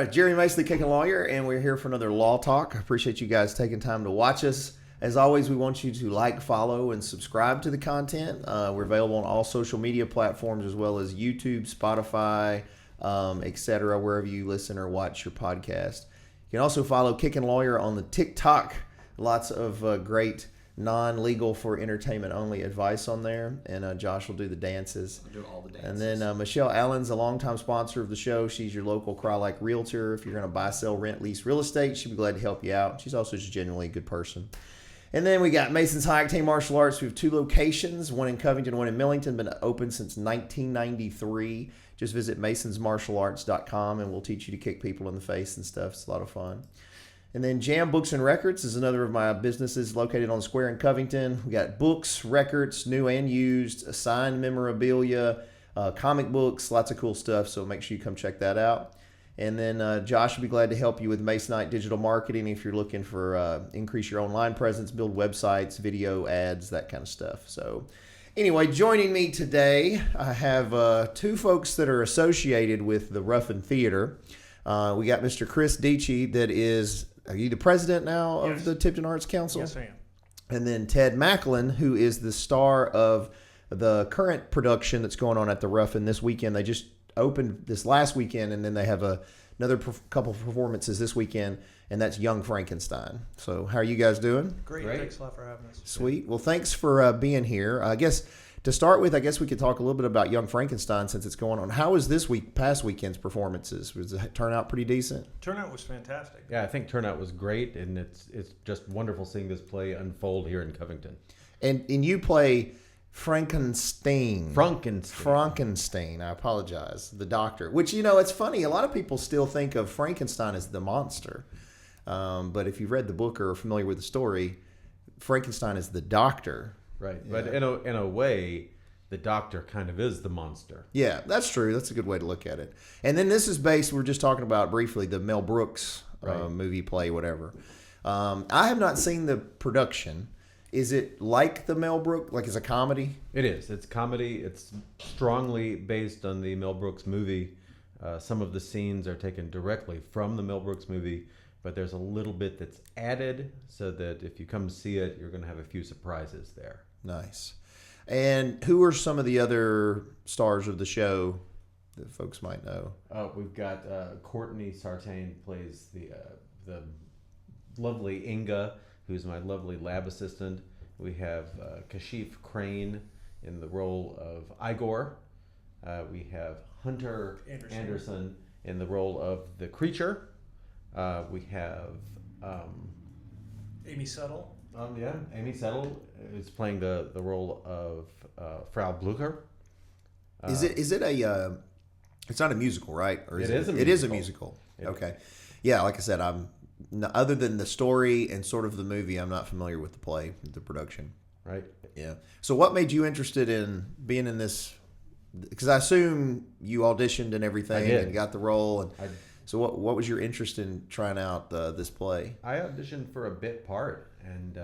Jerry Mason, the Kickin lawyer, and we're here for another Law Talk. I appreciate you guys taking time to watch us. As always, we want you to like, follow, and subscribe to the content. We're available on all social media platforms as well as YouTube, Spotify, etc., wherever you listen or watch your podcast. You can also follow Kickin Lawyer on the TikTok. Lots of great non-legal for entertainment only advice on there, and Josh will do the dances. I'll do all the dances. And then Michelle Allen's a longtime sponsor of the show. She's your local Cry-Like realtor. If you're going to buy, sell, rent, lease real estate, she'd be glad to help you out. She's also just genuinely a good person. And then we got Mason's High Octane Martial Arts. We have 2 locations, one in Covington, one in Millington. Been open since 1993. Just visit masonsmartialarts.com and we'll teach you to kick people in the face and stuff. It's a lot of fun. And then Jam Books and Records is another of my businesses located on the square in Covington. We got books, records, new and used, signed memorabilia, comic books, lots of cool stuff. So make sure you come check that out. And then Josh will be glad to help you with Masonite digital marketing if you're looking for increase your online presence, build websites, video ads, that kind of stuff. So anyway, joining me today, I have 2 folks that are associated with the Ruffin Theater. We got Mr. Chris Detje, that is, are you the president now of the Tipton Arts Council? Yes, I am. And then Ted Maclin, who is the star of the current production that's going on at the Ruffin this weekend. They just opened this last weekend, and then they have another couple performances this weekend, and that's Young Frankenstein. So how are you guys doing? Great. Thanks a lot for having us. Sweet. Well, thanks for being here. I guess to start with, we could talk a little bit about Young Frankenstein since it's going on. How was this past weekend's performances? Was the turnout pretty decent? Turnout was fantastic. Yeah, I think turnout was great, and it's just wonderful seeing this play unfold here in Covington. And you play Frankenstein. I apologize. The doctor. Which, it's funny. A lot of people still think of Frankenstein as the monster. But if you've read the book or are familiar with the story, Frankenstein is the doctor. Right. Yeah. But in a way, the doctor kind of is the monster. Yeah, that's true. That's a good way to look at it. And then this is based, we're just talking about briefly, the Mel Brooks movie, play, whatever. I have not seen the production. Is it like the Mel Brooks, like it's a comedy? It is. It's comedy. It's strongly based on the Mel Brooks movie. Some of the scenes are taken directly from the Mel Brooks movie, but there's a little bit that's added so that if you come see it, you're going to have a few surprises there. Nice. And who are some of the other stars of the show that folks might know? We've got Courtney Sartain plays the lovely Inga, who's my lovely lab assistant. We have Kashif Crane in the role of Igor. We have Hunter Anderson in the role of the creature. We have Amy Settle. Amy Settle is playing the role of Frau Blucher. Is it a? It's not a musical, right? Or it is a musical. It is a musical. Okay. Yeah, like I said, other than the story and sort of the movie, I'm not familiar with the play, the production. Right. Yeah. So what made you interested in being in this? Because I assume you auditioned and everything and got the role. So what was your interest in trying out this play? I auditioned for a bit part, and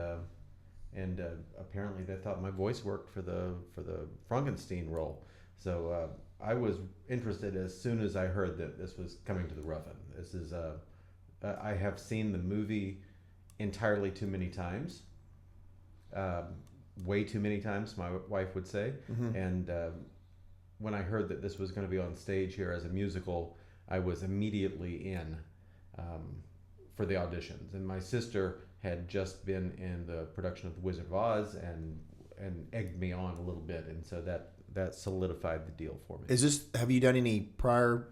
apparently they thought my voice worked for the Frankenstein role. So I was interested as soon as I heard that this was coming to the Ruffin. This is I have seen the movie entirely too many times, way too many times, my wife would say. Mm-hmm. And when I heard that this was going to be on stage here as a musical, I was immediately in for the auditions. And my sister had just been in the production of The Wizard of Oz and egged me on a little bit, and so that solidified the deal for me. Have you done any prior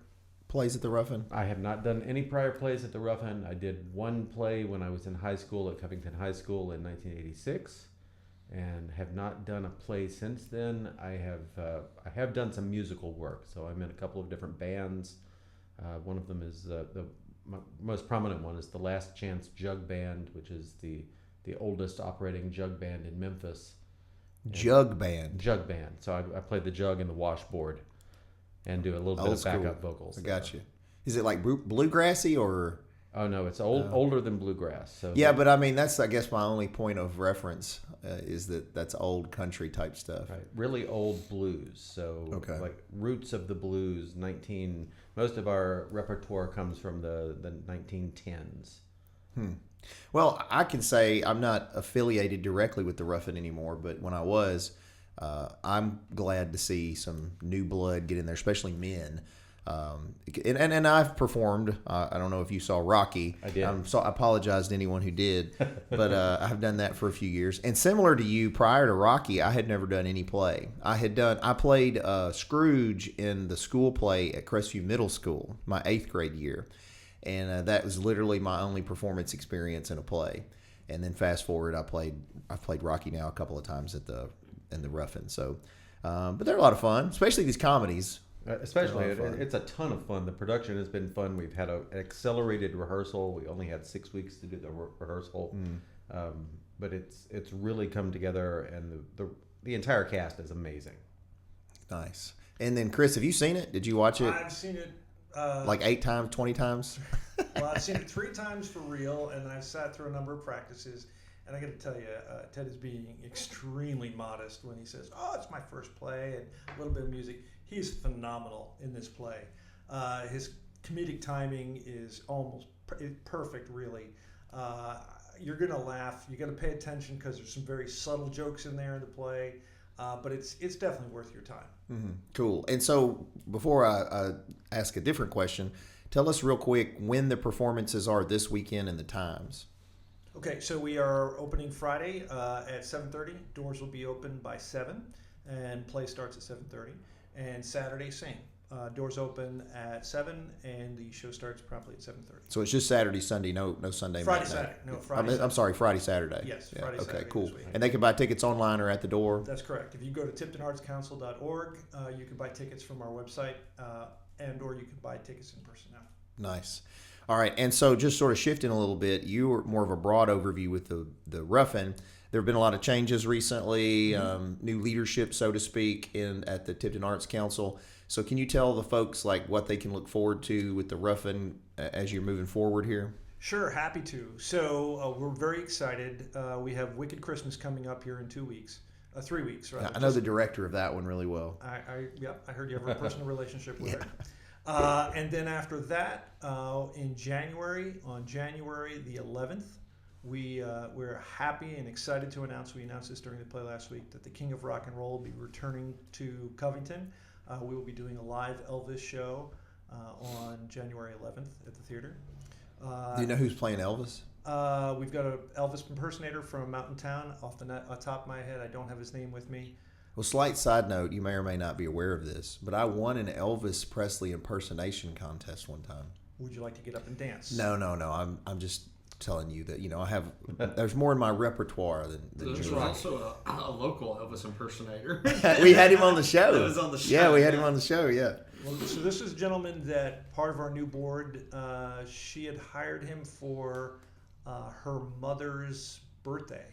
plays at the Ruffin? I have not done any prior plays at the Ruffin. I did one play when I was in high school at Covington High School in 1986, and have not done a play since then. I have done some musical work, so I'm in a couple of different bands. One of them is the most prominent one is the Last Chance Jug Band, which is the oldest operating jug band in Memphis. Jug band. So I play the jug and the washboard, and do a little bit of backup vocals. I got you. Is it like bluegrassy or? Oh no, it's older than bluegrass. So yeah, but I mean that's I guess my only point of reference is that's old country type stuff. Right, really old blues. So like roots of the blues, Most of our repertoire comes from the 1910s. Well, I can say I'm not affiliated directly with the Ruffin anymore, but when I was, I'm glad to see some new blood get in there, especially men. And I've performed. I don't know if you saw Rocky. I did. I apologize to anyone who did, but I've done that for a few years. And similar to you, prior to Rocky, I had never done any play. I played Scrooge in the school play at Crestview Middle School, my 8th grade year. And that was literally my only performance experience in a play. And then fast forward, I've played Rocky now a couple of times in the Ruffin. So, but they're a lot of fun, especially these comedies. Especially, it's a ton of fun. The production has been fun. We've had an accelerated rehearsal. We only had 6 weeks to do the rehearsal, but it's really come together, and the entire cast is amazing. Nice. And then, Chris, have you seen it? Did you watch it? I've seen it like 8 times, 20 times? Well, I've seen it 3 times for real, and I've sat through a number of practices. And I got to tell you, Ted is being extremely modest when he says, "Oh, it's my first play and a little bit of music." He is phenomenal in this play. His comedic timing is almost perfect, really. You're going to laugh. You're going to pay attention because there's some very subtle jokes in there in the play. But it's definitely worth your time. Mm-hmm. Cool. And so before I ask a different question, tell us real quick when the performances are this weekend and the times. Okay, so we are opening Friday at 7:30. Doors will be open by 7, and play starts at 7:30. And Saturday, same. Doors open at 7, and the show starts promptly at 7:30. So it's just Saturday, Sunday, no Sunday. Friday, matinee. Saturday. No, Friday. I'm sorry, Friday, Saturday. Yes, yeah. Friday, Okay, Saturday cool. this week. And they can buy tickets online or at the door? That's correct. If you go to tiptonartscouncil.org, you can buy tickets from our website, or you can buy tickets in person now. Nice. All right, and so just sort of shifting a little bit, you were more of a broad overview with the Ruffin. There have been a lot of changes recently, new leadership, so to speak, at the Tipton Arts Council. So can you tell the folks like what they can look forward to with the Ruffin as you're moving forward here? Sure, happy to. So we're very excited. We have Wicked Christmas coming up here in 2 weeks. 3 weeks, right? I know the director of that one really well. I heard you have a personal relationship with Yeah. her. And then after that, on January the 11th, we're happy and excited to announce, we announced this during the play last week, that the King of Rock and Roll will be returning to Covington. We will be doing a live Elvis show on January 11th at the theater. Do you know who's playing Elvis? We've got an Elvis impersonator from a mountain town. Off the top of my head, I don't have his name with me. Well, slight side note, you may or may not be aware of this, but I won an Elvis Presley impersonation contest one time. Would you like to get up and dance? No. I'm just telling you that, there's more in my repertoire than There's yours. also a local Elvis impersonator. We had him on the show. That was on the show. Yeah, we had him on the show, yeah. Well, so this is a gentleman that part of our new board, she had hired him for her mother's birthday.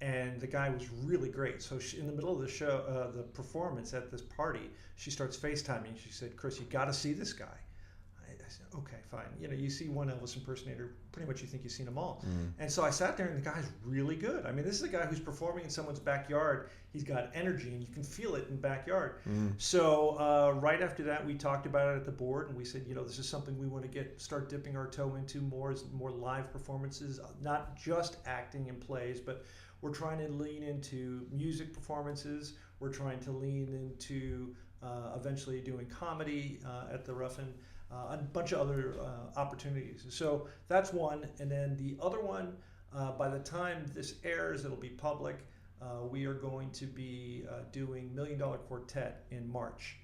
And the guy was really great. So in the middle of the show, the performance at this party, she starts FaceTiming. She said, "Chris, you got to see this guy." I said, "Okay, fine." You see one Elvis impersonator, pretty much you think you've seen them all. And so I sat there, and the guy's really good. I mean, this is a guy who's performing in someone's backyard. He's got energy, and you can feel it in the backyard. So right after that, we talked about it at the board, and we said, this is something we want to start dipping our toe into more live performances, not just acting in plays, but we're trying to lean into music performances. We're trying to lean into eventually doing comedy at the Ruffin, a bunch of other opportunities. So that's one. And then the other one, by the time this airs, it'll be public. We are going to be doing $1 Million Quartet in March.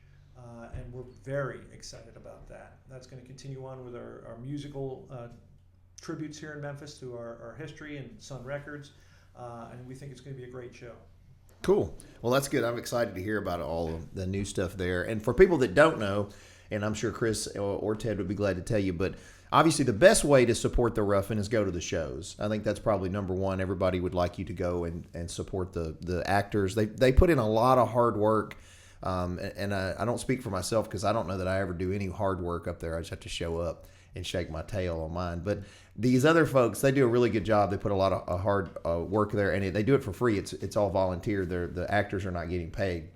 And we're very excited about that. That's going to continue on with our musical tributes here in Memphis to our history and Sun Records. And we think it's going to be a great show. Cool. Well, that's good. I'm excited to hear about all of the new stuff there. And for people that don't know, and I'm sure Chris or Ted would be glad to tell you, but obviously the best way to support the Ruffin is go to the shows. I think that's probably number one. Everybody would like you to go and support the actors. They put in a lot of hard work. And I don't speak for myself because I don't know that I ever do any hard work up there. I just have to show up and shake my tail on mine. But these other folks, they do a really good job. They put a lot of hard work there, and they do it for free. It's all volunteer. The actors are not getting paid.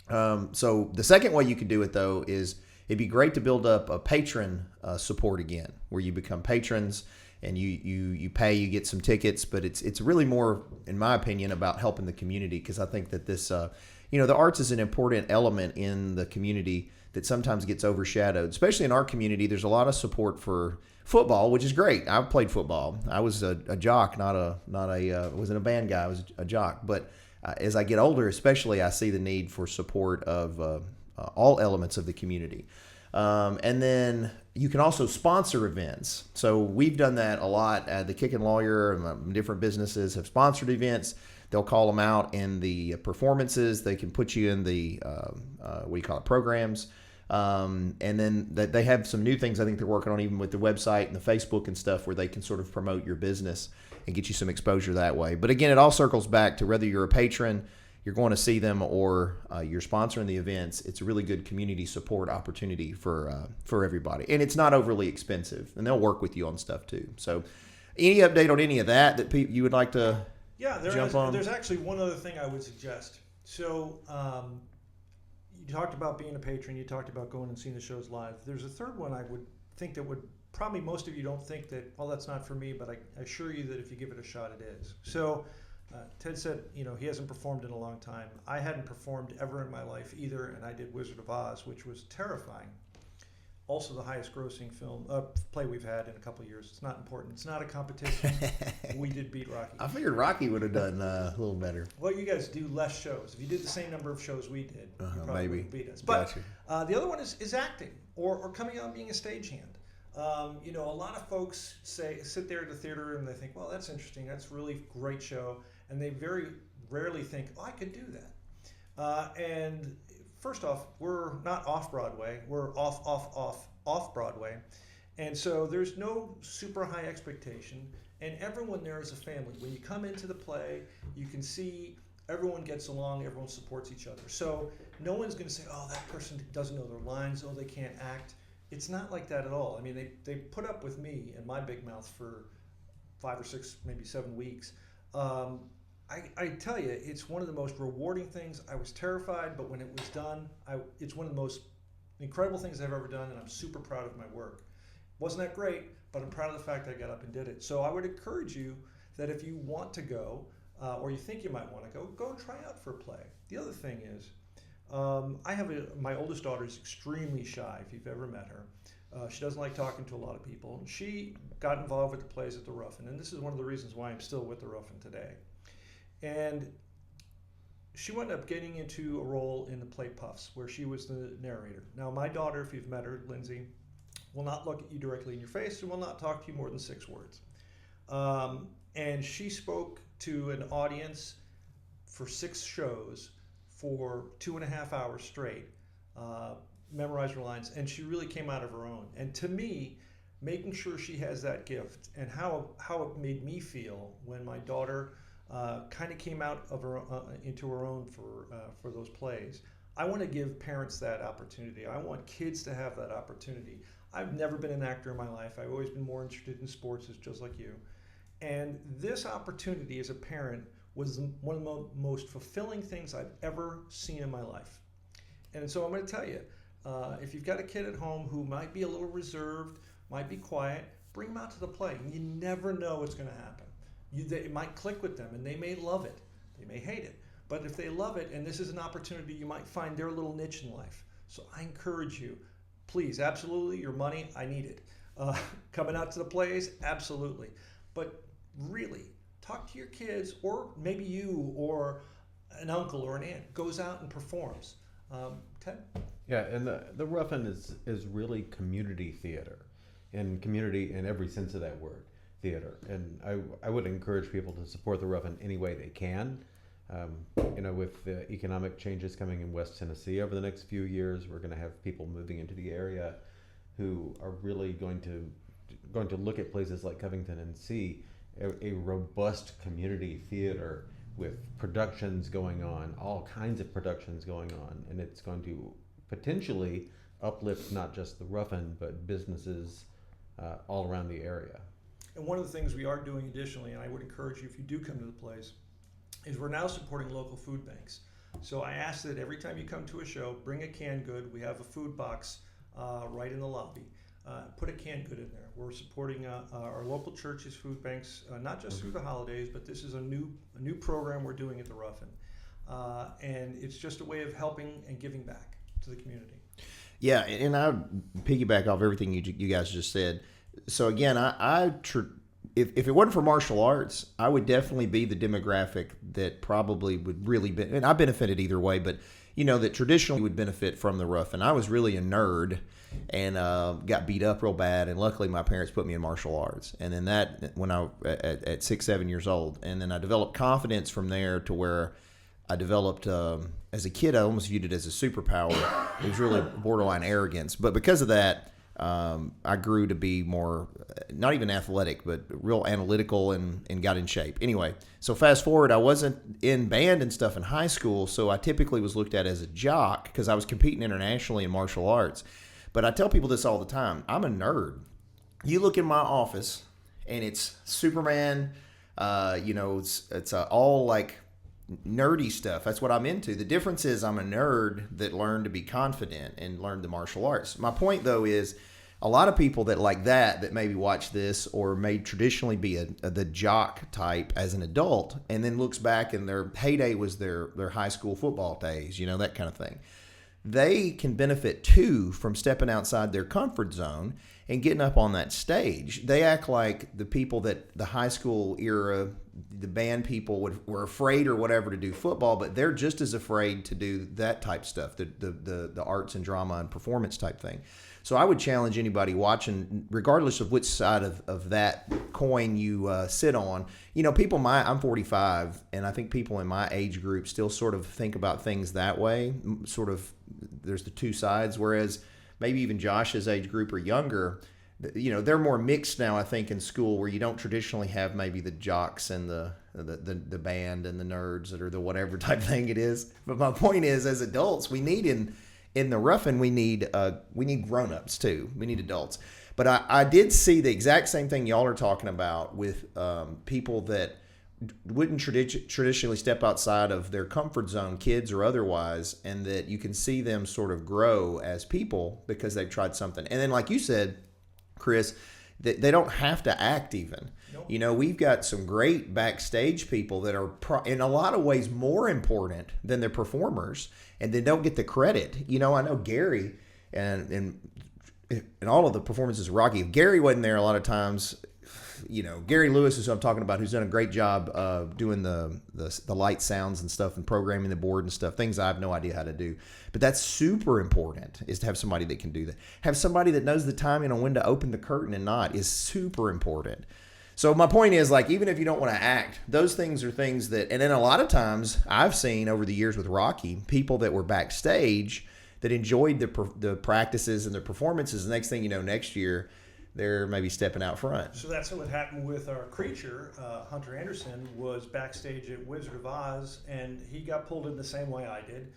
So the second way you can do it, though, is it'd be great to build up a patron support again, where you become patrons and you pay, you get some tickets, but it's really more, in my opinion, about helping the community, because I think that this, the arts is an important element in the community that sometimes gets overshadowed, especially in our community. There's a lot of support for football, which is great. I've played football. I was a jock, wasn't a band guy. I was a jock. But as I get older, especially, I see the need for support of all elements of the community. And then you can also sponsor events. So we've done that a lot. The Kickin Lawyer and different businesses have sponsored events. They'll call them out in the performances. They can put you in the programs. And then they have some new things I think they're working on, even with the website and the Facebook and stuff, where they can sort of promote your business and get you some exposure that way. But again, it all circles back to whether you're a patron, you're going to see them, or you're sponsoring the events. It's a really good community support opportunity for everybody. And it's not overly expensive, and they'll work with you on stuff too. So any update on any of that you would like to jump on? There's actually one other thing I would suggest. So you talked about being a patron. You talked about going and seeing the shows live. There's a third one I would think that would probably, most of you don't think that, well, that's not for me, but I assure you that if you give it a shot, it is. So Ted said, he hasn't performed in a long time. I hadn't performed ever in my life either, and I did Wizard of Oz, which was terrifying. Also the highest grossing play we've had in a couple of years. It's not important. It's not a competition. We did beat Rocky. I figured Rocky would have done a little better. Well, you guys do less shows. If you did the same number of shows we did, you probably maybe would beat us. But gotcha. The other one is acting or coming out and being a stagehand. A lot of folks sit there at the theater and they think, well, that's interesting. That's a really great show. And they very rarely think, oh, I could do that. And first off, we're not off Broadway. We're off Broadway. And so there's no super high expectation. And everyone there is a family. When you come into the play, you can see everyone gets along, everyone supports each other. So no one's going to say, oh, that person doesn't know their lines, oh, they can't act. It's not like that at all. I mean, they put up with me and my big mouth for 5 or 6, maybe 7 weeks. I tell you, it's one of the most rewarding things. I was terrified, but when it was done, it's one of the most incredible things I've ever done, and I'm super proud of my work. Wasn't that great, but I'm proud of the fact I got up and did it. So I would encourage you that if you want to go, or you think you might want to go and try out for a play. The other thing is, my oldest daughter is extremely shy, if you've ever met her. She doesn't like talking to a lot of people. And she got involved with the plays at the Ruffin, and this is one of the reasons why I'm still with the Ruffin today. And she wound up getting into a role in the play Puffs, where she was the narrator. Now, my daughter, if you've met her, Lindsay, will not look at you directly in your face and will not talk to you more than 6 words. And she spoke to an audience for 6 shows for 2.5 hours straight, memorized her lines, and she really came out of her own. And to me, making sure she has that gift, and how it made me feel when my daughter kind of came out of her into her own for those plays. I want to give parents that opportunity. I want kids to have that opportunity. I've never been an actor in my life. I've always been more interested in sports, just like you. And this opportunity as a parent was one of the most fulfilling things I've ever seen in my life. And so I'm going to tell you, if you've got a kid at home who might be a little reserved, might be quiet, bring them out to the play. You never know what's going to happen. It might click with them, and they may love it. They may hate it. But if they love it, and this is an opportunity, you might find their little niche in life. So I encourage you, please, absolutely, your money, I need it. Coming out to the plays, absolutely. But really, talk to your kids, or maybe you or an uncle or an aunt goes out and performs. Ted? Yeah, and the Ruffin is really community theater, and community in every sense of that word. Theater, and I would encourage people to support the Ruffin any way they can. With the economic changes coming in West Tennessee over the next few years, we're going to have people moving into the area who are really going to look at places like Covington and see a robust community theater with productions going on, all kinds of productions going on, and it's going to potentially uplift not just the Ruffin but businesses all around the area. And one of the things we are doing additionally, and I would encourage you if you do come to the plays, is we're now supporting local food banks. So I ask that every time you come to a show, bring a canned good. We have a food box right in the lobby. Put a canned good in there. We're supporting our local churches' food banks, not just through the holidays, but this is a new program we're doing at the Ruffin. And it's just a way of helping and giving back to the community. Yeah, and I piggyback off everything you guys just said. So again, if it wasn't for martial arts, I would definitely be the demographic that probably would really and I benefited either way, but that traditionally would benefit from the Ruffin. I was really a nerd and got beat up real bad, and luckily my parents put me in martial arts. And then that when I at 6-7 years old, and then I developed confidence from there to where I developed as a kid. I almost viewed it as a superpower. It was really borderline arrogance, but because of that, I grew to be more, not even athletic, but real analytical and got in shape. Anyway, so fast forward, I wasn't in band and stuff in high school, so I typically was looked at as a jock because I was competing internationally in martial arts. But I tell people this all the time. I'm a nerd. You look in my office, and it's Superman. It's all like nerdy stuff. That's what I'm into. The difference is I'm a nerd that learned to be confident and learned the martial arts. My point, though, is a lot of people that maybe watch this or may traditionally be the jock type as an adult, and then looks back and their heyday was their high school football days, that kind of thing. They can benefit too from stepping outside their comfort zone and getting up on that stage. They act like the people that the high school era, the band people were afraid or whatever to do football, but they're just as afraid to do that type stuff, the arts and drama and performance type thing. So I would challenge anybody watching, regardless of which side of that coin you sit on. I'm 45, and I think people in my age group still sort of think about things that way. Sort of, there's the two sides, whereas maybe even Josh's age group or younger, they're more mixed now, I think, in school, where you don't traditionally have maybe the jocks and the band and the nerds that are the whatever type thing it is. But my point is, as adults, we need in the Ruffin, we need grown-ups too. We need adults. But I did see the exact same thing y'all are talking about with people that wouldn't traditionally step outside of their comfort zone, kids or otherwise, and that you can see them sort of grow as people because they've tried something. And then, like you said, Chris, they don't have to act even. Nope. We've got some great backstage people that are in a lot of ways more important than their performers, and they don't get the credit. I know Gary and all of the performances of Rocky. If Gary wasn't there a lot of times, Gary Lewis is who I'm talking about, who's done a great job of doing the light sounds and stuff and programming the board and stuff, things I have no idea how to do. But that's super important, is to have somebody that can do that. Have somebody that knows the timing on when to open the curtain and not is super important. So my point is, even if you don't want to act, those things are things that, and then a lot of times I've seen over the years with Rocky, people that were backstage that enjoyed the practices and the performances. The next thing you know, next year, they're maybe stepping out front. So that's what happened with our creature. Hunter Anderson was backstage at Wizard of Oz, and he got pulled in the same way I did.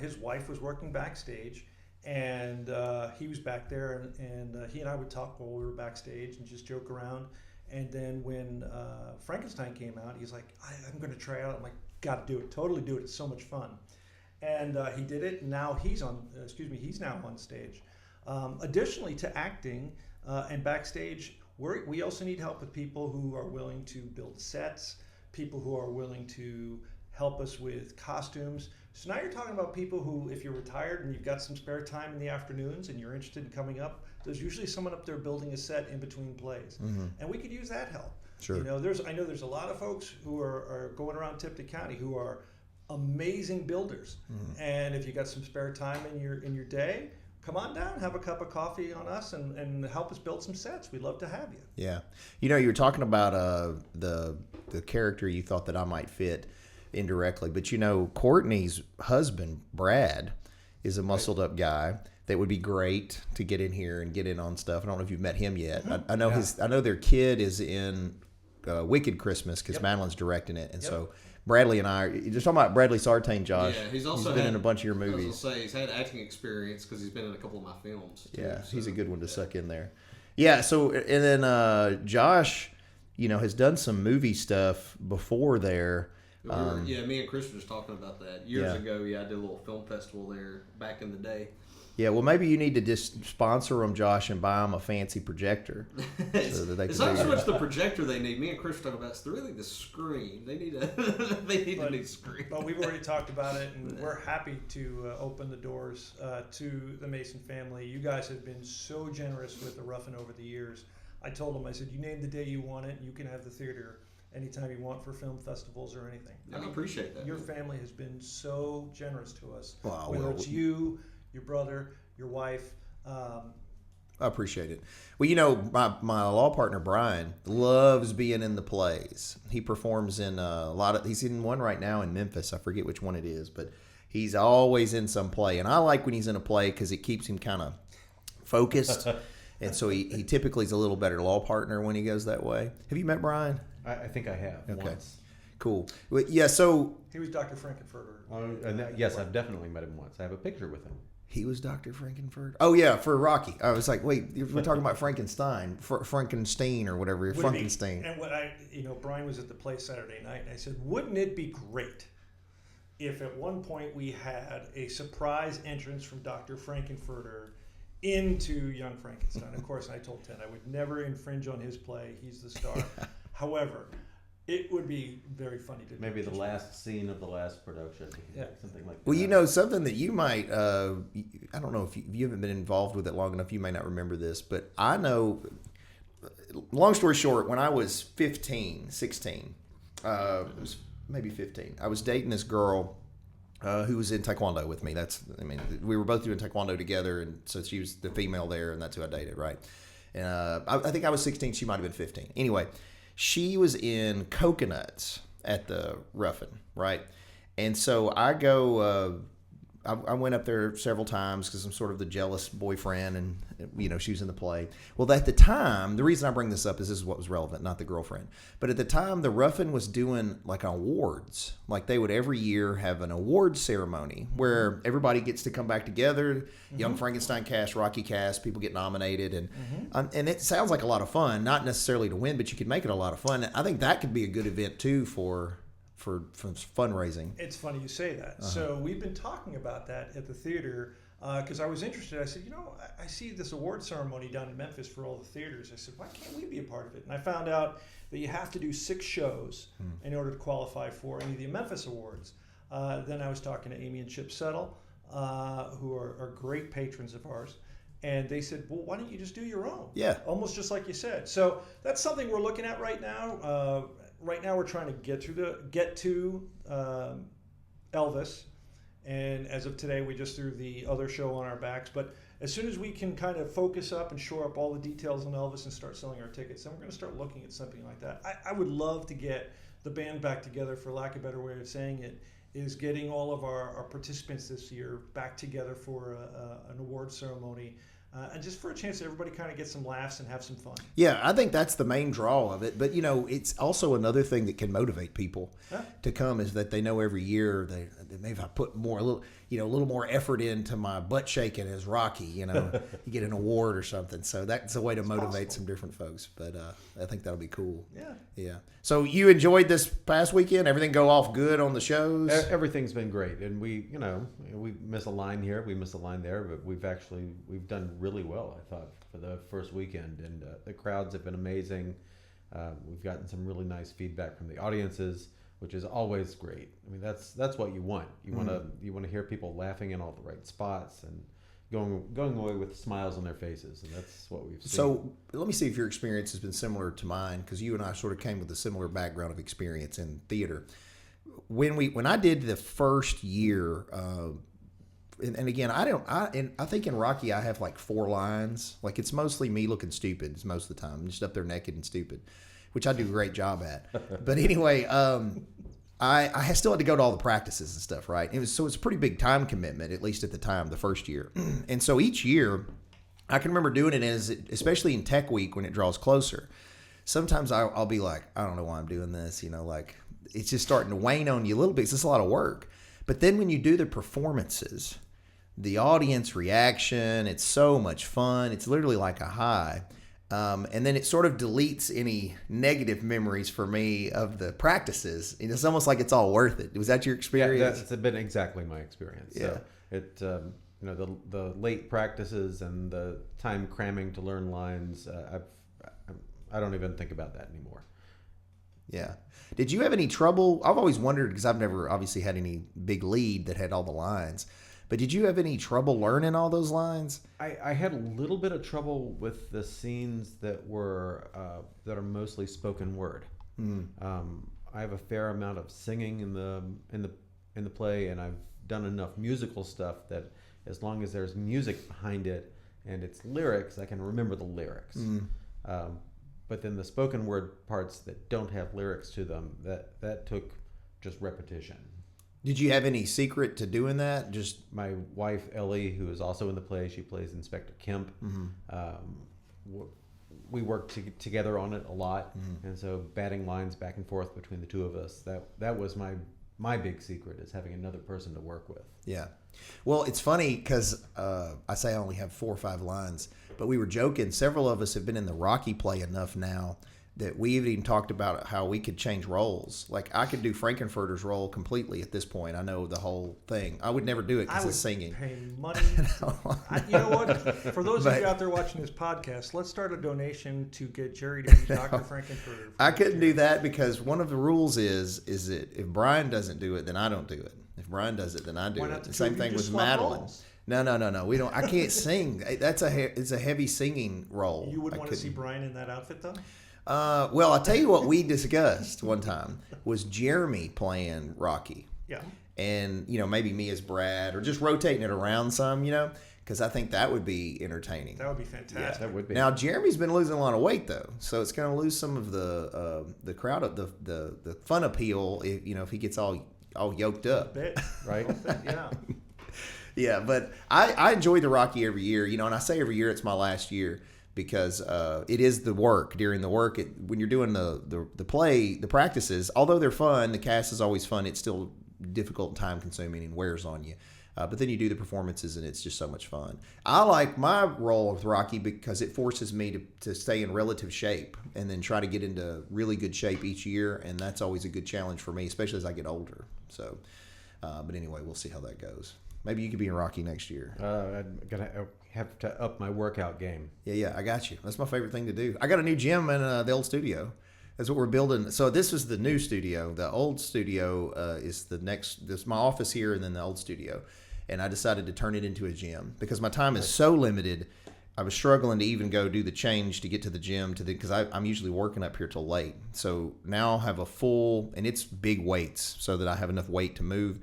His wife was working backstage, and he was back there, and he and I would talk while we were backstage and just joke around. And then when Frankenstein came out, he's like, I'm going to try out. I'm like, got to do it. Totally do it. It's so much fun. And he did it. And now he's now on stage. Additionally to acting and backstage, we also need help with people who are willing to build sets, people who are willing to help us with costumes. So now you're talking about people who, if you're retired and you've got some spare time in the afternoons and you're interested in coming up, there's usually someone up there building a set in between plays. Mm-hmm. And we could use that help. Sure. I know there's a lot of folks who are going around Tipton County who are amazing builders. Mm-hmm. And if you got some spare time in your day, come on down, have a cup of coffee on us and help us build some sets. We'd love to have you. Yeah. You were talking about the character you thought that I might fit indirectly, but Courtney's husband, Brad, is a muscled up guy that would be great to get in here and get in on stuff. I don't know if you've met him yet. Mm-hmm. I know their kid is in Wicked Christmas because Madeline's directing it, and so Bradley and I are just talking about Bradley Sartain, Josh. Yeah, he's been in a bunch of your movies. I was gonna say, he's had acting experience because he's been in a couple of my films too, yeah, so. He's a good one to suck in there. Yeah, so and then Josh, has done some movie stuff before there. Me and Chris were just talking about that years ago. Yeah, I did a little film festival there back in the day. Yeah, well, maybe you need to just sponsor them, Josh, and buy them a fancy projector. So that they It's can not do so your- much the projector they need. Me and Chris were talking about it's really the screen. They need a they need a new screen. But we've already talked about it, and we're happy to open the doors to the Mason family. You guys have been so generous with the Ruffin over the years. I told them, I said, you name the day you want it, you can have the theater anytime you want for film festivals or anything. I appreciate that. Your family has been so generous to us. Wow, Whether well, it's you, your brother, your wife. I appreciate it. Well, you know, my law partner, Brian, loves being in the plays. He performs in a lot of, he's in one right now in Memphis. I forget which one it is, but he's always in some play. And I like when he's in a play because it keeps him kind of focused. And so he typically is a little better law partner when he goes that way. Have you met Brian? I think I have once. Cool. Well, yeah, so He was Dr. Frankenfurter. Yes, I've definitely met him once. I have a picture with him. he was Dr. Frankenfurter. Oh, yeah, for Rocky. I was like, wait, we're talking about Frankenstein, Frankenstein or whatever, Would it be- Frankenstein. And what Brian was at the play Saturday night, and I said, wouldn't it be great if at one point we had a surprise entrance from Dr. Frankenfurter into Young Frankenstein? Of course, I told Ted I would never infringe on his play. He's the star. However, it would be very funny to do. Maybe the last scene of the last production. Yeah. Something like that. Well, you know, something that you might, I don't know if you haven't been involved with it long enough, you may not remember this, but I know, long story short, when I was 15, 16, it was maybe 15, I was dating this girl who was in Taekwondo with me. We were both doing Taekwondo together, and so she was the female there, and that's who I dated, right? And I think I was 16, she might have been 15. Anyway, she was in Coconuts at the Ruffin, right? And so I go, I went up there several times because I'm sort of the jealous boyfriend, and you know she was in the play. Well, at the time, the reason I bring this up is this is what was relevant, not the girlfriend. But at the time, the Ruffin was doing like awards, like they would every year have an awards ceremony where everybody gets to come back together. Young Frankenstein cast, Rocky cast, people get nominated, and it sounds like a lot of fun. Not necessarily to win, but you could make it a lot of fun. I think that could be a good event too for fundraising. It's funny you say that. So we've been talking about that at the theater because I was interested. I said, I see this award ceremony down in Memphis for all the theaters. I said, why can't we be a part of it? And I found out that you have to do 6 shows in order to qualify for any of the Memphis awards. Then I was talking to Amy and Chip Settle, who are great patrons of ours. And they said, well, why don't you just do your own? Yeah. Almost just like you said. So that's something we're looking at right now. Right now, we're trying to get to Elvis, and as of today, we just threw the other show on our backs. But as soon as we can kind of focus up and shore up all the details on Elvis and start selling our tickets, then we're going to start looking at something like that. I would love to get the band back together. For lack of a better way of saying it, is getting all of our participants this year back together for an award ceremony. And just for a chance that everybody kind of get some laughs and have some fun. Yeah, I think that's the main draw of it. But, it's also another thing that can motivate people to come is that they know every year they maybe I put a little more effort into my butt shaking as Rocky, you get an award or something. So that's a way to motivate some different folks. But I think that'll be cool. Yeah. Yeah. So you enjoyed this past weekend? Everything go off good on the shows? Everything's been great, and we miss a line here, we miss a line there, but we've done really well, I thought, for the first weekend, and the crowds have been amazing. We've gotten some really nice feedback from the audiences, which is always great. I mean, that's what you want. You want to hear people laughing in all the right spots and going away with smiles on their faces, and that's what we've seen. So let me see if your experience has been similar to mine, because you and I sort of came with a similar background of experience in theater. When I did the first year, and again, I think in Rocky I have like 4 lines. Like it's mostly me looking stupid. It's most of the time, I'm just up there naked and stupid, which I do a great job at. But anyway, I still had to go to all the practices and stuff, right? It's a pretty big time commitment, at least at the time, the first year. And so each year, I can remember doing it especially in Tech Week when it draws closer. Sometimes I'll be like, I don't know why I'm doing this, like it's just starting to wane on you a little bit. It's just a lot of work. But then when you do the performances, the audience reaction, it's so much fun. It's literally like a high. And then it sort of deletes any negative memories for me of the practices. It's almost like it's all worth it. Was that your experience? Yeah, that's been exactly my experience. Yeah. So the late practices and the time cramming to learn lines. I don't even think about that anymore. Yeah. Did you have any trouble? I've always wondered, because I've never obviously had any big lead that had all the lines. But did you have any trouble learning all those lines? I had a little bit of trouble with the scenes that are mostly spoken word. I have a fair amount of singing in the play, and I've done enough musical stuff that as long as there's music behind it and it's lyrics, I can remember the lyrics. But then the spoken word parts that don't have lyrics to them, that took just repetition. Did you have any secret to doing that? Just my wife Ellie, who is also in the play, she plays Inspector Kemp. We worked together on it a lot, and so batting lines back and forth between the two of us, that was my big secret, is having another person to work with. Yeah. Well, it's funny because I say I only have 4 or 5 lines, but we were joking. Several of us have been in the Rocky play enough now that we've even talked about how we could change roles. Like, I could do Frankenfurter's role completely at this point. I know the whole thing. I would never do it because it's singing. I would pay money. You know what? For those of you out there watching this podcast, let's start a donation to get Jerry to be Dr. Frankenfurter. I couldn't do that because one of the rules is that if Brian doesn't do it, then I don't do it. If Brian does it, then I do it. The same thing with Madeline. No. We don't. I can't sing. It's a heavy singing role. You wouldn't want to see Brian in that outfit, though? Well, I'll tell you what we discussed one time was Jeremy playing Rocky. Yeah. And, maybe me as Brad, or just rotating it around some, because I think that would be entertaining. That would be fantastic. Yeah, that would be. Now, Jeremy's been losing a lot of weight, though, so it's going to lose some of the crowd, the fun appeal, if he gets all yoked up. Right? Yeah. Yeah, but I enjoy the Rocky every year, and I say every year it's my last year, because it is the work. During the work, when you're doing the play, the practices, although they're fun, the cast is always fun, it's still difficult and time consuming and wears on you. But then you do the performances and it's just so much fun. I like my role with Rocky because it forces me to stay in relative shape and then try to get into really good shape each year, and that's always a good challenge for me, especially as I get older. So, but anyway, we'll see how that goes. Maybe you could be in Rocky next year. I'm going to have to up my workout game. Yeah, I got you. That's my favorite thing to do. I got a new gym in the old studio. That's what we're building. So this is the new studio. The old studio is the next. This is my office here, and then the old studio. And I decided to turn it into a gym because my time is so limited. I was struggling to even go do the change to get to the gym because I'm usually working up here till late. So now I'll have a full, and it's big weights so that I have enough weight to move.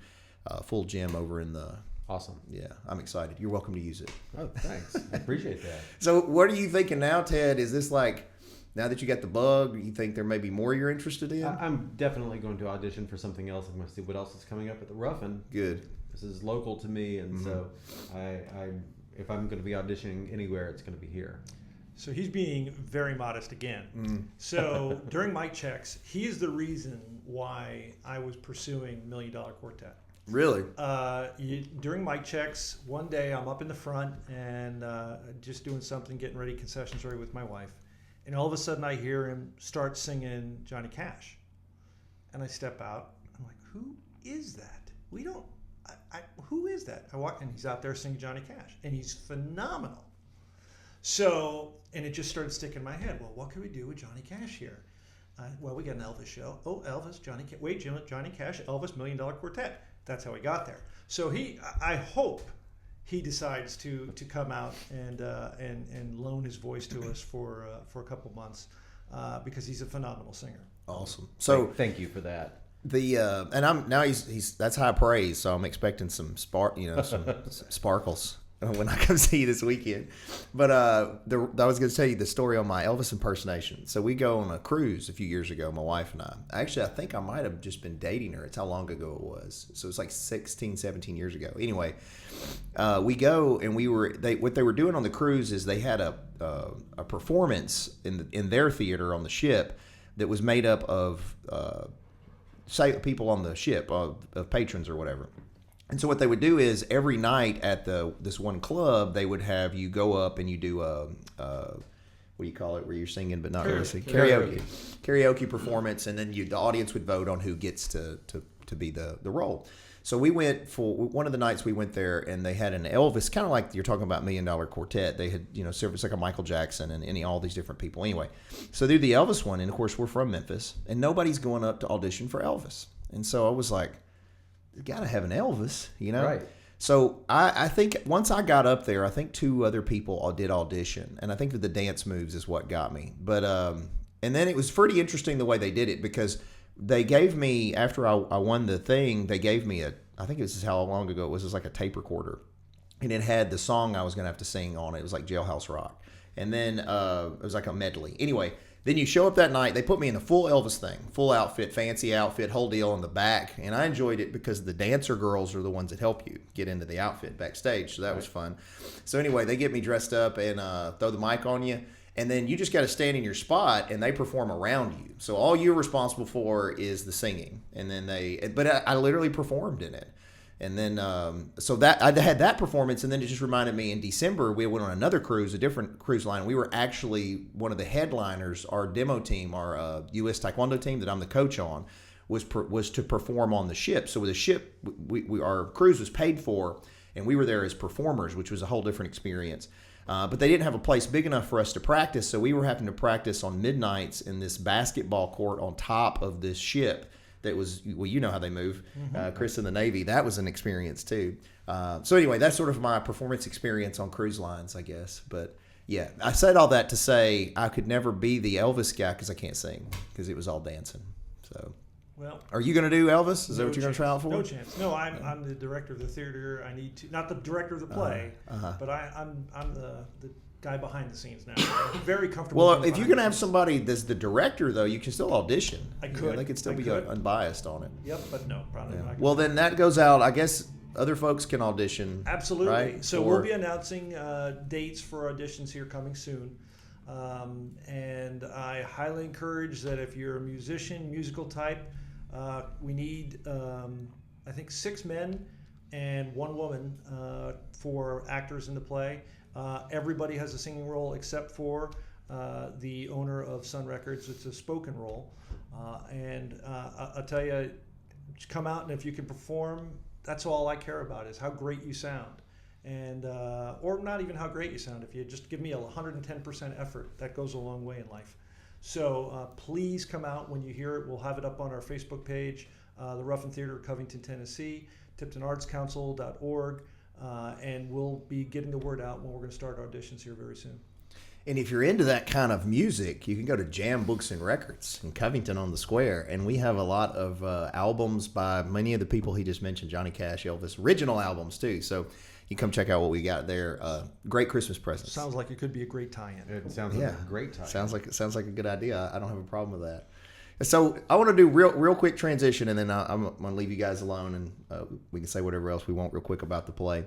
Full gym over in the. Awesome. Yeah, I'm excited. You're welcome to use it. Oh, thanks. I appreciate that. So what are you thinking now, Ted? Is this like, now that you got the bug, you think there may be more you're interested in? I'm definitely going to audition for something else. I'm going to see what else is coming up at the Ruffin. Good. This is local to me, and so if I'm going to be auditioning anywhere, it's going to be here. So he's being very modest again. So during mic checks, he's the reason why I was pursuing $1 Million Quartet. Really? During mic checks, one day I'm up in the front and just doing something, getting ready, concessions ready with my wife. And all of a sudden I hear him start singing Johnny Cash. And I step out. I'm like, who is that? Who is that? I walk, and he's out there singing Johnny Cash. And he's phenomenal. So, and it just started sticking in my head. Well, what can we do with Johnny Cash here? Well, we got an Elvis show. Oh, Elvis, Johnny Cash. Wait, Johnny Cash, Elvis, $1 Million Quartet. That's how he got there. So I hope he decides to come out and loan his voice to us for a couple months because he's a phenomenal singer. Awesome. So thank you for that. And I'm now he's that's high praise. So I'm expecting some some sparkles when I come see you this weekend. But I was going to tell you the story on my Elvis impersonation. So we go on a cruise a few years ago, my wife and I. Actually, I think I might have just been dating her. It's how long ago it was. So it's like 16, 17 years ago. Anyway, we go and what they were doing on the cruise is they had a performance in their theater on the ship that was made up of people on the ship, of patrons or whatever. And so what they would do is every night at this one club, they would have you go up and you do what do you call it, where you're singing but not really singing? Karaoke performance, and then the audience would vote on who gets to to be the role. So we went for one of the nights we went there, and they had an Elvis, kind of like you're talking about $1 Million Quartet. They had, service like a Michael Jackson and all these different people. Anyway, so they do the Elvis one, and of course we're from Memphis, and nobody's going up to audition for Elvis. And so I was like, you got to have an Elvis, Right. So I think once I got up there, I think 2 other people did audition, and I think that the dance moves is what got me. But and then it was pretty interesting the way they did it, because they gave me, after I won the thing, they gave me I think this is how long ago it was like a tape recorder, and it had the song I was going to have to sing on it. It was like Jailhouse Rock, and then it was like a medley. Anyway, then you show up that night. They put me in the full Elvis thing, full outfit, fancy outfit, whole deal in the back. And I enjoyed it because the dancer girls are the ones that help you get into the outfit backstage. So that was fun. So anyway, they get me dressed up and throw the mic on you. And then you just got to stand in your spot, and they perform around you. So all you're responsible for is the singing. And then but I literally performed in it. And then, so that I had that performance, and then it just reminded me in December, we went on another cruise, a different cruise line. We were actually one of the headliners. Our demo team, our U.S. Taekwondo team that I'm the coach on, was to perform on the ship. So with the ship, our cruise was paid for, and we were there as performers, which was a whole different experience. But they didn't have a place big enough for us to practice, so we were having to practice on midnights in this basketball court on top of this ship. That was, well, you know how they move. Chris in the Navy, that was an experience too. So anyway, that's sort of my performance experience on cruise lines, I guess. But yeah, I said all that to say I could never be the Elvis guy because I can't sing, because it was all dancing. So, well, are you going to do Elvis? Is that what you're going to try out for? No chance. No, I'm the director of the theater. I need to, not the director of the play, but I'm the guy behind the scenes now. I'm very comfortable. Well, if you're going to have somebody that's the director, though, you can still audition. I could. They could still be unbiased on it. Yep, but no, probably not. Well, then that goes out. I guess other folks can audition. Absolutely. Right? So we'll be announcing dates for auditions here coming soon. And I highly encourage that if you're a musician, musical type, we need, I think, 6 men and 1 woman for actors in the play. Everybody has a singing role except for the owner of Sun Records. It's a spoken role. And I'll tell you, just come out, and if you can perform, that's all I care about, is how great you sound. And or not even how great you sound. If you just give me 110% effort, that goes a long way in life. So please come out when you hear it. We'll have it up on our Facebook page, the Ruffin Theater of Covington, Tennessee, tiptonartscouncil.org. And we'll be getting the word out when we're going to start auditions here very soon. And if you're into that kind of music, you can go to Jam Books and Records in Covington on the Square. And we have a lot of albums by many of the people he just mentioned, Johnny Cash, Elvis, original albums too. So you come check out what we got there. Great Christmas presents. Sounds like it could be a great tie-in. It sounds like a great tie-in. Sounds like a good idea. I don't have a problem with that. So I want to do real quick transition, and then I'm going to leave you guys alone, and we can say whatever else we want real quick about the play.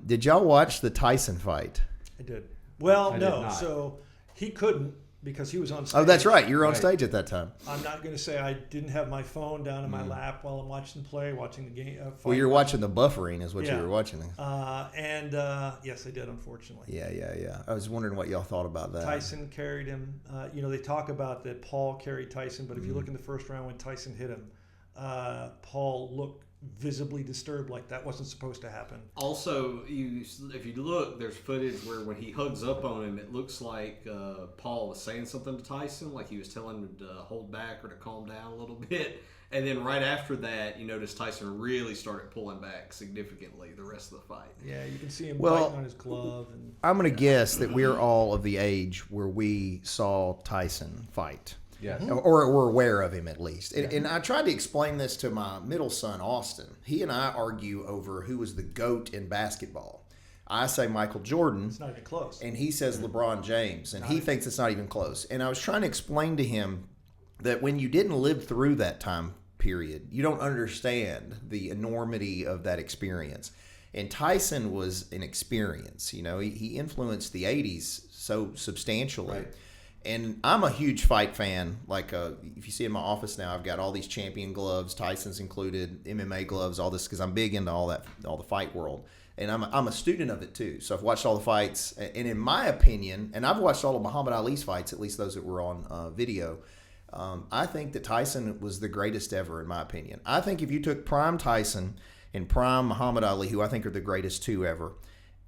Did y'all watch the Tyson fight? I did. Well, I no. did not. So he couldn't, because he was on stage. Oh, that's right. You were on Right. stage at that time. I'm not going to say I didn't have my phone down in my lap while I'm watching the play, watching the game. Fight. Well, you're watching the buffering is what you Yeah. were watching. And yes, I did, unfortunately. Yeah. I was wondering what y'all thought about that. Tyson carried him. They talk about that Paul carried Tyson, but if you look in the first round when Tyson hit him, Paul looked visibly disturbed, like that wasn't supposed to happen. Also, if you look, there's footage where when he hugs up on him, it looks like Paul was saying something to Tyson, like he was telling him to hold back or to calm down a little bit. And then right after that, you notice Tyson really started pulling back significantly the rest of the fight. Yeah, you can see him Well, biting on his glove. And I'm going to guess that we're all of the age where we saw Tyson fight. Yes. Or we're aware of him at least. And I tried to explain this to my middle son, Austin. He and I argue over who was the GOAT in basketball. I say Michael Jordan. it's not even close. And he says LeBron James. And he thinks it's not even close. And I was trying to explain to him that when you didn't live through that time period, you don't understand the enormity of that experience. And Tyson was an experience. He influenced the 80s so substantially. Right. And I'm a huge fight fan. Like, if you see in my office now, I've got all these champion gloves, Tyson's included, MMA gloves, all this, because I'm big into all the fight world. And I'm a student of it too. So I've watched all the fights. And in my opinion, and I've watched all of Muhammad Ali's fights, at least those that were on video, I think that Tyson was the greatest ever, in my opinion. I think if you took prime Tyson and prime Muhammad Ali, who I think are the greatest two ever,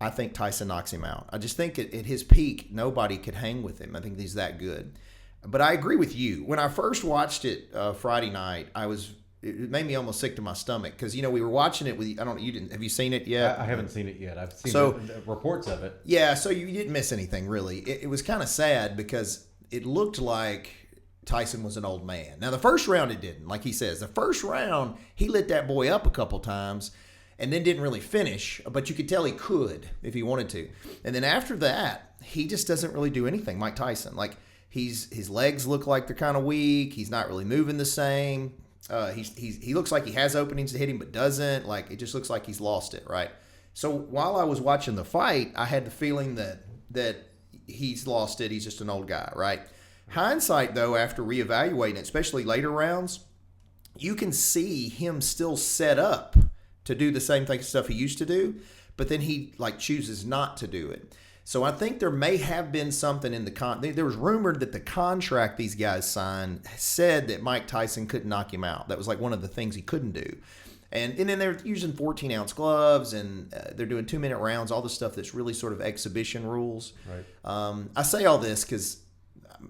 I think Tyson knocks him out. I just think at his peak, nobody could hang with him. I think he's that good. But I agree with you. When I first watched it Friday night, it made me almost sick to my stomach because we were watching it with. I don't know. You didn't. Have you seen it yet? I haven't seen it yet. I've seen the reports of it. Yeah. So you didn't miss anything really. It was kind of sad because it looked like Tyson was an old man. Now the first round it didn't. Like he says, the first round he lit that boy up a couple times. And then didn't really finish, but you could tell he could if he wanted to. And then after that, he just doesn't really do anything. Mike Tyson, like his legs look like they're kind of weak. He's not really moving the same. He looks like he has openings to hit him, but doesn't. Like it just looks like he's lost it, right? So while I was watching the fight, I had the feeling that he's lost it. He's just an old guy, right? Hindsight, though, after reevaluating, especially later rounds, you can see him still set up to do the same stuff he used to do, but then he chooses not to do it. So I think there may have been something in there was rumored that the contract these guys signed said that Mike Tyson couldn't knock him out. That was one of the things he couldn't do. And then they're using 14-ounce gloves, and they're doing 2-minute rounds, all the stuff that's really sort of exhibition rules. Right. I say all this because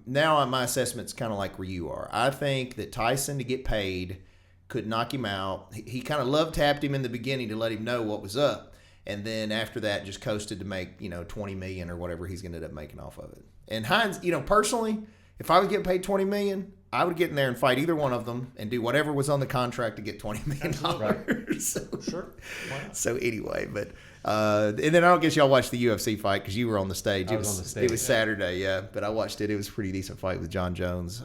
now my assessment's kind of like where you are. I think that Tyson, to get paid, could knock him out. He kind of love tapped him in the beginning to let him know what was up, and then after that just coasted to make $20 million or whatever he's going to end up making off of it. And Hines, personally, if I was getting paid $20 million, I would get in there and fight either one of them and do whatever was on the contract to get $20 million. Right. Sure. Wow. So anyway, but and then I don't guess y'all watched the UFC fight because you were on the stage. I was on the stage. It was Saturday, yeah. But I watched it. It was a pretty decent fight with John Jones.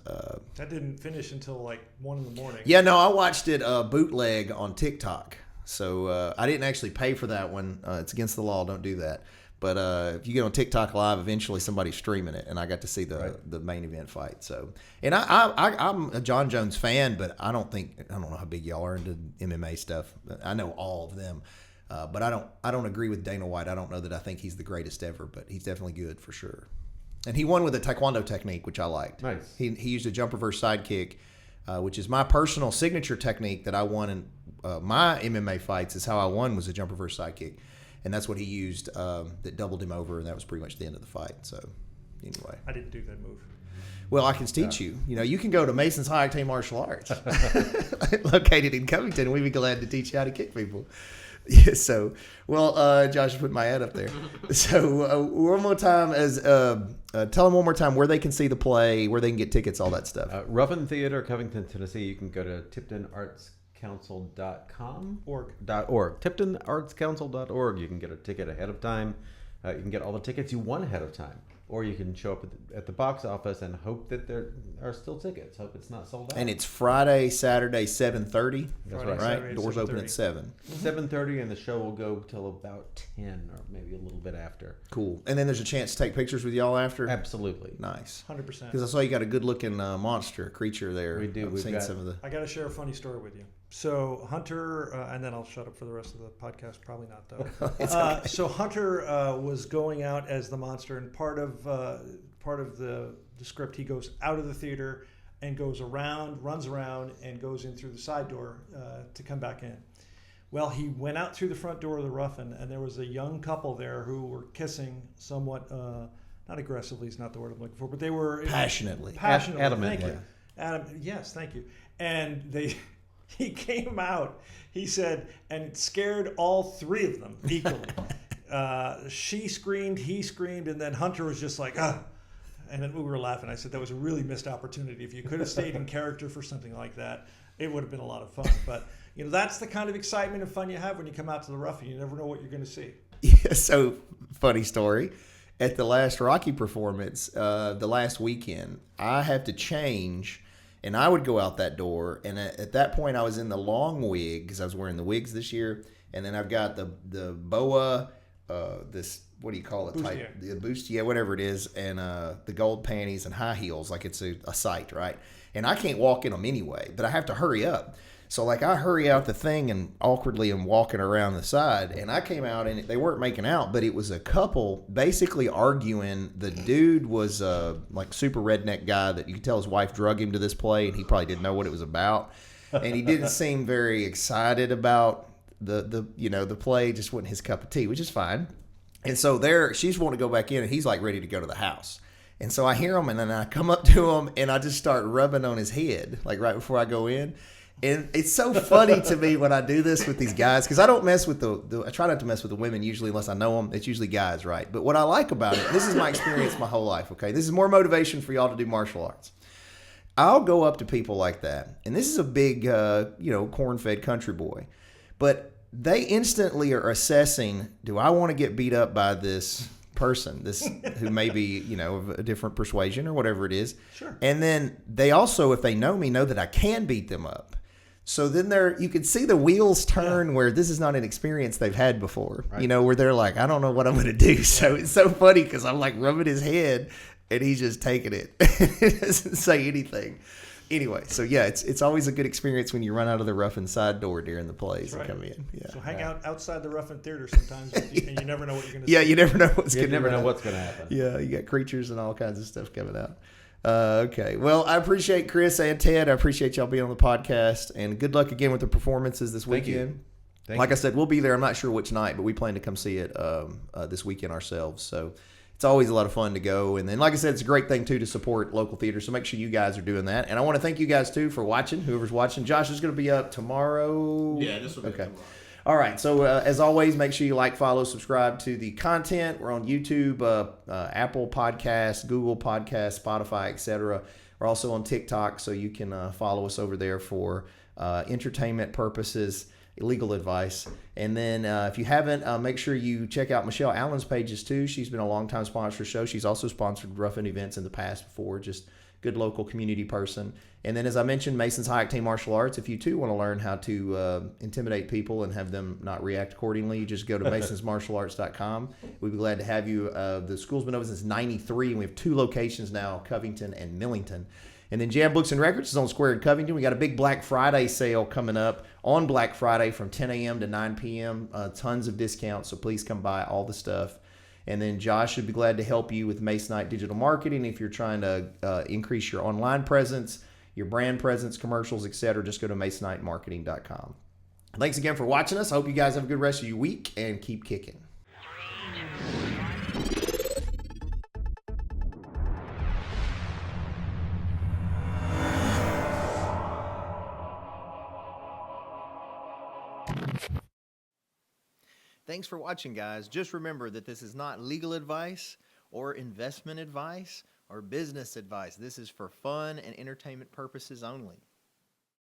That didn't finish until 1 in the morning. Yeah, no, I watched it bootleg on TikTok. So I didn't actually pay for that one. It's against the law. Don't do that. But if you get on TikTok Live, eventually somebody's streaming it, and I got to see the main event fight. So, and I'm a John Jones fan, but I don't know how big y'all are into MMA stuff. I know all of them, but I don't agree with Dana White. I don't know that I think he's the greatest ever, but he's definitely good for sure. And he won with a taekwondo technique, which I liked. Nice. He used a jump reverse sidekick, which is my personal signature technique that I won in my MMA fights. Is how I won, was a jump reverse sidekick. And that's what he used that doubled him over, and that was pretty much the end of the fight. So, anyway. I didn't do that move. Well, I can teach you. You can go to Mason's High Octane Martial Arts, located in Covington, and we'd be glad to teach you how to kick people. Yeah, so, Josh put my ad up there. So, one more time, tell them one more time where they can see the play, where they can get tickets, all that stuff. Ruffin Theater, Covington, Tennessee. You can go to TiptonArtsCouncil.com. .org. TiptonArtsCouncil.org. You can get a ticket ahead of time. You can get all the tickets you want ahead of time. Or you can show up at the box office and hope that there are still tickets. Hope it's not sold out. And it's Friday, Saturday, 7:30. That's right. Saturday, Doors open at 7. 7:30, and the show will go till about 10 or maybe a little bit after. Cool. And then there's a chance to take pictures with y'all after? Absolutely. Nice. 100%. Because I saw you got a good-looking creature there. We do. I've seen some of the... I got to share a funny story with you. So Hunter, and then I'll shut up for the rest of the podcast. Probably not, though. Okay. So Hunter was going out as the monster, and part of the script, he goes out of the theater and runs around, and goes in through the side door to come back in. Well, he went out through the front door of the Ruffin, and there was a young couple there who were kissing somewhat, not aggressively is not the word I'm looking for, but they were Passionately. Adamantly. Thank you. Yes, thank you. And he came out, he said, and it scared all three of them equally. She screamed, he screamed, and then Hunter was just like, ah. And then we were laughing. I said, that was a really missed opportunity. If you could have stayed in character for something like that, it would have been a lot of fun. But, that's the kind of excitement and fun you have when you come out to the Ruffin. You never know what you're going to see. Yeah, so, funny story. At the last Rocky performance, the last weekend, I had to change, and I would go out that door. And at that point, I was in the long wig, because I was wearing the wigs this year. And then I've got the boa, this, what do you call it? Bustier. The bustier, whatever it is, and the gold panties and high heels, like it's a sight, right? And I can't walk in them anyway, but I have to hurry up. So like I hurry out the thing and awkwardly am walking around the side, and I came out and they weren't making out, but it was a couple basically arguing. The dude was like super redneck guy that you could tell his wife drug him to this play, and he probably didn't know what it was about, and he didn't seem very excited about the play. Just wasn't his cup of tea, which is fine. And so she's wanting to go back in, and he's like ready to go to the house. And so I hear him, and then I come up to him, and I just start rubbing on his head, like right before I go in. And it's so funny to me when I do this with these guys, because I don't mess with I try not to mess with the women usually unless I know them. It's usually guys, right? But what I like about it, this is my experience my whole life, okay? This is more motivation for y'all to do martial arts. I'll go up to people like that, and this is a big, corn-fed country boy, but they instantly are assessing, do I want to get beat up by this person, this who may be, of a different persuasion or whatever it is. Sure. And then they also, if they know me, know that I can beat them up. So then you can see the wheels turn where this is not an experience they've had before, right. Where they're like, I don't know what I'm going to do. So it's so funny because I'm like rubbing his head and he's just taking it. He doesn't say anything. Anyway, so yeah, it's always a good experience when you run out of the rough and side door during the plays and come in. Yeah. So hang out outside the rough and theater sometimes, and you never know what you're going to see. Yeah, you never know what's You going to never know what's going to happen. Yeah, you got creatures and all kinds of stuff coming out. Okay. Well, I appreciate Chris and Ted. I appreciate y'all being on the podcast, and good luck again with the performances this Thank you. weekend. Thank Like you. I said, we'll be there. I'm not sure which night, but we plan to come see it this weekend ourselves. So it's always a lot of fun to go. And then, like I said, it's a great thing, too, to support local theater. So make sure you guys are doing that. And I want to thank you guys, too, for watching, whoever's watching. Josh is going to be up tomorrow. Yeah, this will be okay. tomorrow. All right. So, as always, make sure you like, follow, subscribe to the content. We're on YouTube, Apple Podcasts, Google Podcasts, Spotify, etc. We're also on TikTok, so you can follow us over there for entertainment purposes, legal advice. And then if you haven't, make sure you check out Michelle Allen's pages, too. She's been a longtime sponsor of the show. She's also sponsored Rough-In events in the past before, just good local community person. And then, as I mentioned, Mason's High Octane Martial Arts. If you, too, want to learn how to intimidate people and have them not react accordingly, just go to masonsmartialarts.com. We'd be glad to have you. The school's been open since 93, and we have 2 locations now, Covington and Millington. And then Jam Books and Records is on Square in Covington. We got a big Black Friday sale coming up on Black Friday from 10 a.m. to 9 p.m. Tons of discounts, so please come buy all the stuff. And then Josh would be glad to help you with Masonite digital marketing. If you're trying to increase your online presence, your brand presence, commercials, etc., just go to masonitemarketing.com. Thanks again for watching us. I hope you guys have a good rest of your week and keep kicking. Thanks for watching, guys. Just remember that this is not legal advice or investment advice or business advice. This is for fun and entertainment purposes only.